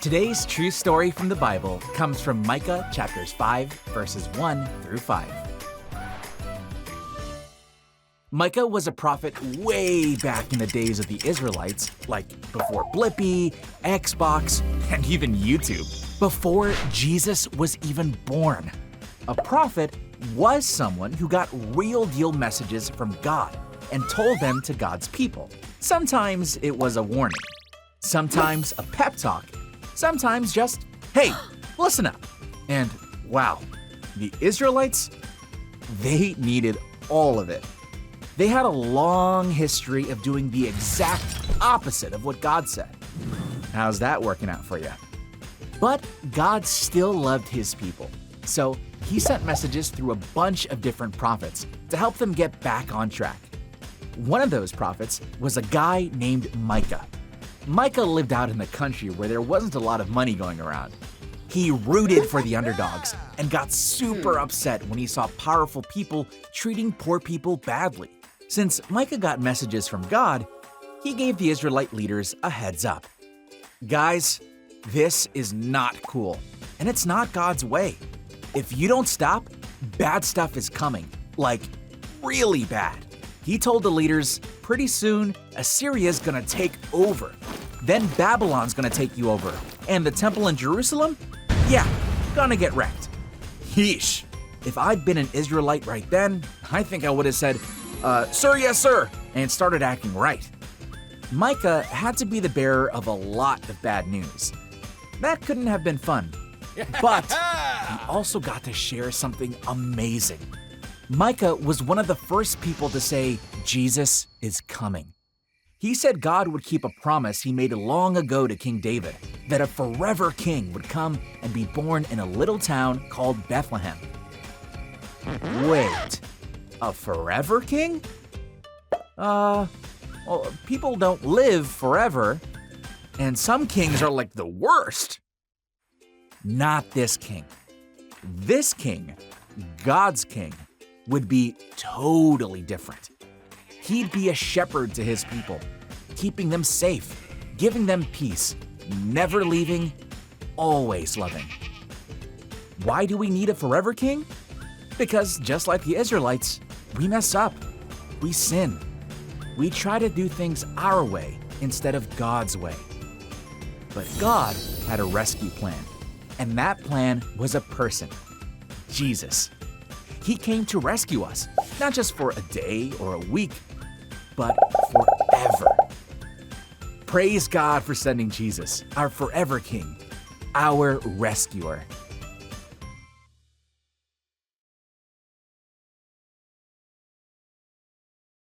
Today's true story from the Bible comes from Micah chapters 5, verses 1 through 5. Micah was a prophet way back in the days of the Israelites, like before Blippi, Xbox, and even YouTube. Before Jesus was even born. A prophet was someone who got real-deal messages from God and told them to God's people. Sometimes it was a warning, sometimes a pep talk, sometimes just, hey, listen up. And wow, the Israelites, they needed all of it. They had a long history of doing the exact opposite of what God said. How's that working out for you? But God still loved his people, so he sent messages through a bunch of different prophets to help them get back on track. One of those prophets was a guy named Micah. Micah lived out in the country where there wasn't a lot of money going around. He rooted for the underdogs and got super upset when he saw powerful people treating poor people badly. Since Micah got messages from God, he gave the Israelite leaders a heads up. Guys, this is not cool, and it's not God's way. If you don't stop, bad stuff is coming, like really bad. He told the leaders, pretty soon, Assyria's gonna take over. Then Babylon's gonna take you over, and the temple in Jerusalem? Yeah, gonna get wrecked. Yeesh. If I'd been an Israelite right then, I think I would have said, sir, yes, sir, and started acting right. Micah had to be the bearer of a lot of bad news. That couldn't have been fun, but he also got to share something amazing. Micah was one of the first people to say, Jesus is coming. He said God would keep a promise he made long ago to King David, that a forever king would come and be born in a little town called Bethlehem. Wait. A forever king? Well, people don't live forever, and some kings are like the worst. Not this king. This king, God's king, would be totally different. He'd be a shepherd to his people, keeping them safe, giving them peace, never leaving, always loving. Why do we need a forever king? Because just like the Israelites, we mess up, we sin. We try to do things our way instead of God's way. But God had a rescue plan, and that plan was a person, Jesus. He came to rescue us, not just for a day or a week, but forever. Praise God for sending Jesus, our forever King, our rescuer.